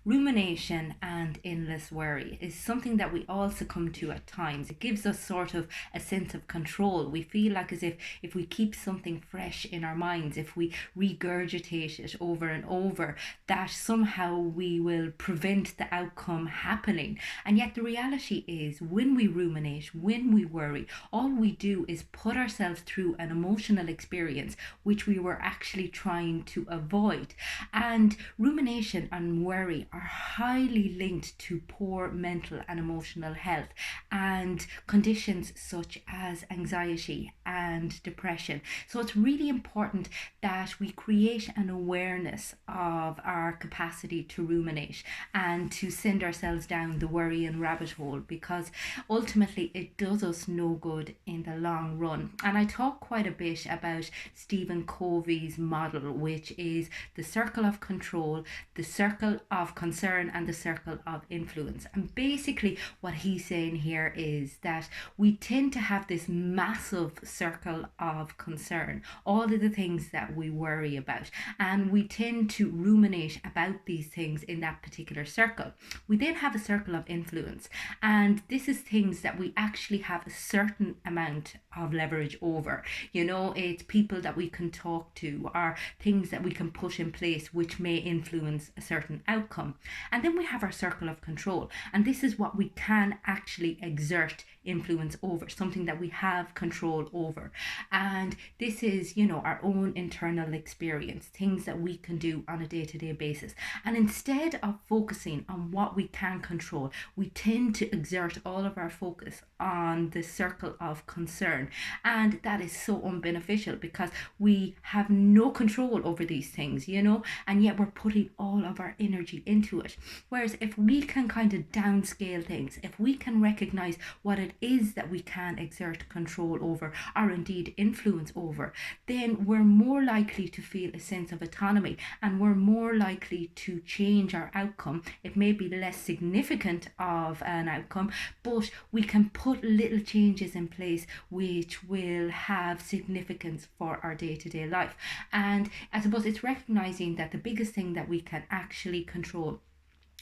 Rumination and endless worry is something that we all succumb to at times. It gives us sort of a sense of control. We feel like as if we keep something fresh in our minds, if we regurgitate it over and over, that somehow we will prevent the outcome happening. And yet the reality is when we ruminate, when we worry, all we do is put ourselves through an emotional experience which we were actually trying to avoid. And rumination and worry are highly linked to poor mental and emotional health and conditions such as anxiety and depression. So it's really important that we create an awareness of our capacity to ruminate and to send ourselves down the worry and rabbit hole, because ultimately it does us no good in the long run. And I talk quite a bit about Stephen Covey's model, which is the circle of control, the circle of concern, and the circle of influence. And basically, what he's saying here is that we tend to have this massive circle of concern, all of the things that we worry about, and we tend to ruminate about these things in that particular circle. We then have a circle of influence, and this is things that we actually have a certain amount of leverage over. It's people that we can talk to, or things that we can put in place which may influence a certain outcome. And then we have our circle of control, and this is what we can actually exert influence over, something that we have control over. And this is, our own internal experience, things that we can do on a day-to-day basis. And instead of focusing on what we can control, we tend to exert all of our focus on the circle of concern. And that is so unbeneficial because we have no control over these things, and yet we're putting all of our energy into it. Whereas if we can kind of downscale things, if we can recognize what it is that we can exert control over, or indeed influence over, then we're more likely to feel a sense of autonomy, and we're more likely to change our outcome. It may be less significant of an outcome, but we can put little changes in place which will have significance for our day-to-day life. And I suppose it's recognizing that the biggest thing that we can actually control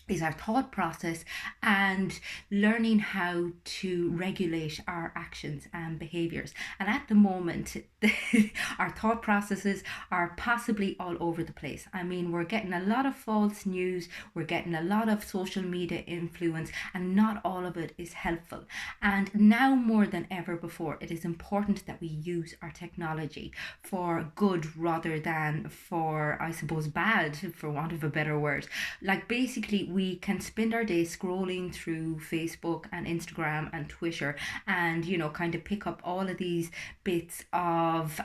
is our thought process, and learning how to regulate our actions and behaviors. And at the moment, our thought processes are possibly all over the place. I mean, we're getting a lot of false news, we're getting a lot of social media influence, and not all of it is helpful. And now more than ever before, it is important that we use our technology for good rather than for, I suppose, bad, for want of a better word. Like, basically, we can spend our day scrolling through Facebook and Instagram and Twitter, and kind of pick up all of these bits of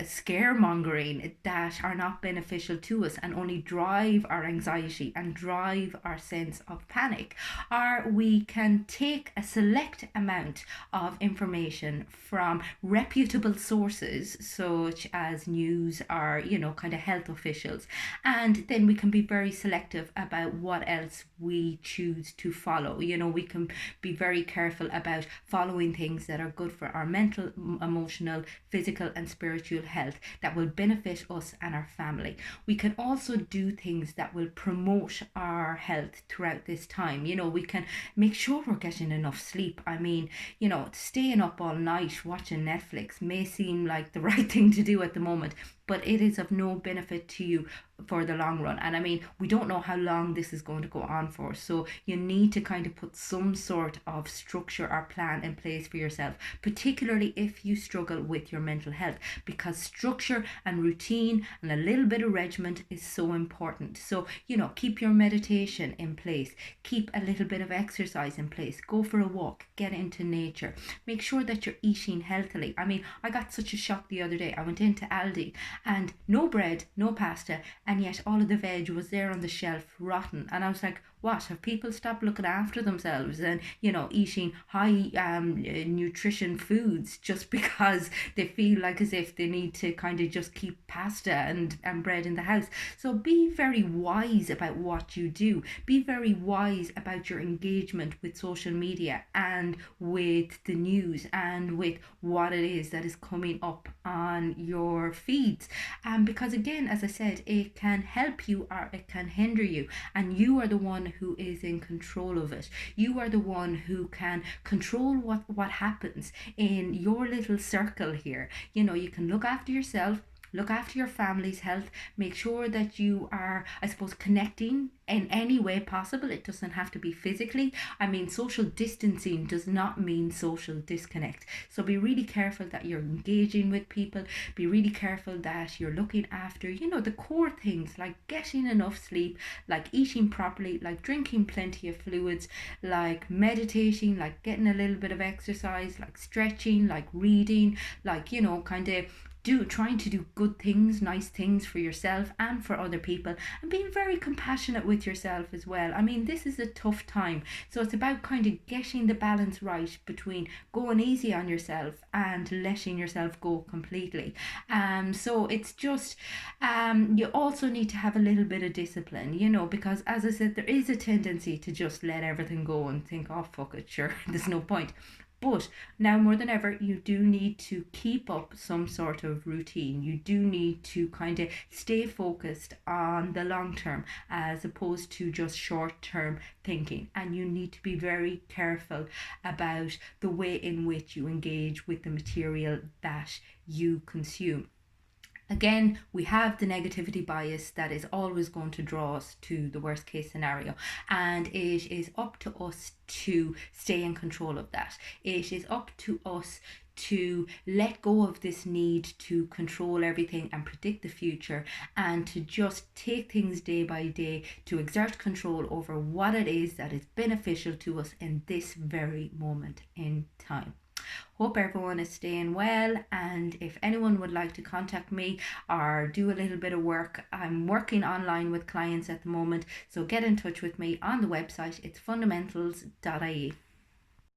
scaremongering that are not beneficial to us and only drive our anxiety and drive our sense of panic. Or we can take a select amount of information from reputable sources such as news or kind of health officials, and then we can be very selective about what else we choose to follow. We can be very careful about following things that are good for our mental, emotional, physical, and spiritual health, that will benefit us and our family. We can also do things that will promote our health throughout this time. We can make sure we're getting enough sleep. I mean, staying up all night watching Netflix may seem like the right thing to do at the moment, but it is of no benefit to you for the long run. And I mean, we don't know how long this is going to go on for, so you need to kind of put some sort of structure or plan in place for yourself, particularly if you struggle with your mental health, because structure and routine and a little bit of regiment is so important. So keep your meditation in place, keep a little bit of exercise in place, go for a walk, get into nature, make sure that you're eating healthily. I mean, I got such a shock the other day. I went into Aldi and no bread, no pasta, and yet all of the veg was there on the shelf rotten. And I was like, what, have people stopped looking after themselves and eating high nutrition foods just because they feel like as if they need to kind of just keep pasta and bread in the house? So be very wise about what you do. Be very wise about your engagement with social media and with the news and with what it is that is coming up on your feeds. habits. Because again, as I said, it can help you or it can hinder you, and you are the one who is in control of it. You are the one who can control what happens in your little circle here. You can look after yourself, look after your family's health, make sure that you are, I suppose, connecting in any way possible. It doesn't have to be physically. I mean, social distancing does not mean social disconnect. So be really careful that you're engaging with people. Be really careful that you're looking after, the core things like getting enough sleep, like eating properly, like drinking plenty of fluids, like meditating, like getting a little bit of exercise, like stretching, like reading, like, kind of trying to do good things, nice things for yourself and for other people, and being very compassionate with yourself as well. I mean, this is a tough time, so it's about kind of getting the balance right between going easy on yourself and letting yourself go completely. So it's just you also need to have a little bit of discipline, because as I said, there is a tendency to just let everything go and think, oh fuck it, sure, there's no point. But now more than ever, you do need to keep up some sort of routine. You do need to kind of stay focused on the long term as opposed to just short term thinking. And you need to be very careful about the way in which you engage with the material that you consume. Again, we have the negativity bias that is always going to draw us to the worst case scenario, and it is up to us to stay in control of that. It is up to us to let go of this need to control everything and predict the future, and to just take things day by day, to exert control over what it is that is beneficial to us in this very moment in time. Hope everyone is staying well, and if anyone would like to contact me or do a little bit of work, I'm working online with clients at the moment, so get in touch with me on the website. It's fundamentals.ie.